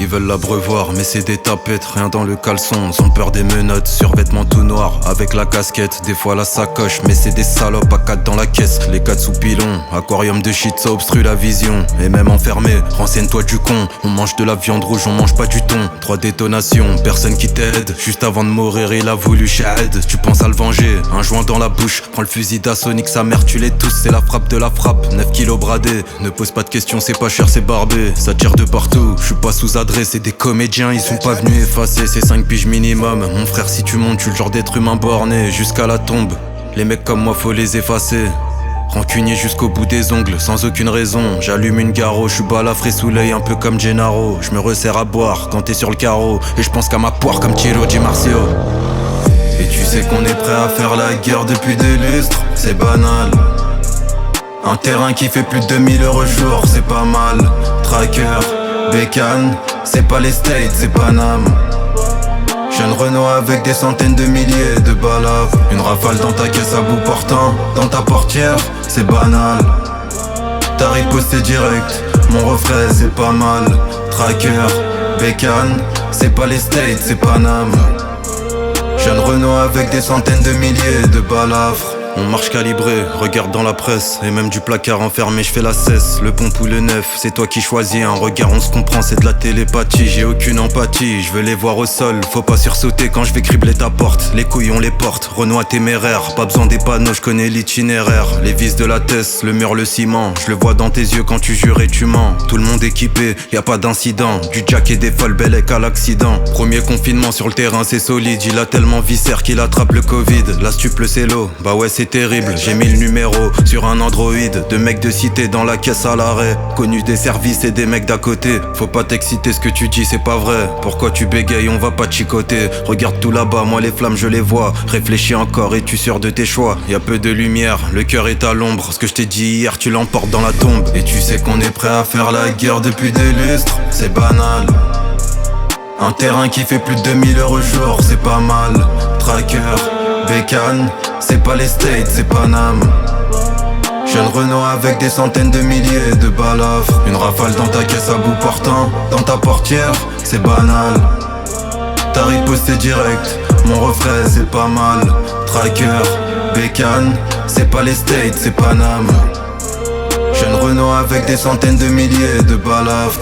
Ils veulent l'abreuvoir, mais c'est des tapettes, rien dans le caleçon. Ils ont peur des menottes, survêtement tout noir, avec la casquette, des fois la sacoche. Mais c'est des salopes à 4 dans la caisse, les 4 sous pilon. Aquarium de shit, ça obstrue la vision. Et même enfermé, renseigne-toi du con. On mange de la viande rouge, on mange pas du thon. 3 détonations, personne qui t'aide. Juste avant de mourir, il a voulu shahad. Tu penses à le venger, un joint dans la bouche. Prends le fusil d'assaut, nique sa mère, tu les tous. C'est la frappe de la frappe, 9 kilos bradés. Ne pose pas de questions, c'est pas cher, c'est barbé. Ça tire de partout, je suis pas sous adresse. C'est des comédiens, ils sont pas venus effacer. C'est 5 piges minimum. Mon frère, si tu montes, tu es le genre d'être humain borné jusqu'à la tombe. Les mecs comme moi, faut les effacer. Rancunier jusqu'au bout des ongles, sans aucune raison. J'allume une garo, je suis balafré sous l'œil, un peu comme Gennaro. Je me resserre à boire quand t'es sur le carreau. Et je pense qu'à ma poire comme Tiro Di Marcio. Et tu sais qu'on est prêt à faire la guerre depuis des lustres, c'est banal. Un terrain qui fait plus de 2000 € jour, c'est pas mal. Tracker, bécane, c'est pas les States, c'est Paname. Jeune Renoir avec des centaines de milliers de balaves. Une rafale dans ta caisse à bout portant, dans ta portière, c'est banal. T'as riposté direct, mon refrain c'est pas mal. Tracker, bécane, c'est pas les States, c'est Paname. Jeune Renoir avec des centaines de milliers de balafres. On marche calibré, regarde dans la presse. Et même du placard enfermé, je fais la cesse. Le pompe ou le neuf, c'est toi qui choisis. Un regard, on se comprend, c'est de la télépathie. J'ai aucune empathie, je veux les voir au sol. Faut pas sursauter quand je vais cribler ta porte. Les couilles on les porte, Renoir téméraire. Pas besoin des panneaux, je connais l'itinéraire. Les vis de la Tess, le mur, le ciment. Je le vois dans tes yeux quand tu jures et tu mens. Tout le monde équipé, y a pas d'incident. Du jack et des folles bellec à l'accident. Premier confinement sur le terrain, c'est solide. Il a tellement viscère qu'il attrape le Covid. La stup, le cello, bah ouais c'est terrible, j'ai mis le numéro sur un Android. De mecs de cité dans la caisse à l'arrêt. Connu des services et des mecs d'à côté. Faut pas t'exciter, ce que tu dis c'est pas vrai. Pourquoi tu bégayes, on va pas te chicoter. Regarde tout là-bas, moi les flammes je les vois. Réfléchis encore, es-tu sûr de tes choix? Y a peu de lumière, le cœur est à l'ombre. Ce que je t'ai dit hier, tu l'emportes dans la tombe. Et tu sais qu'on est prêt à faire la guerre depuis des lustres, c'est banal. Un terrain qui fait plus de 2000 € jour, c'est pas mal. Tracker, bécane, c'est pas les States, c'est Paname. Jeune Renoir avec des centaines de milliers de balafres. Une rafale dans ta caisse à bout portant, dans ta portière, c'est banal. T'as riposté direct, mon refrain c'est pas mal. Tracker, bécane, c'est pas les States, c'est Paname. Jeune Renoir avec des centaines de milliers de balafres.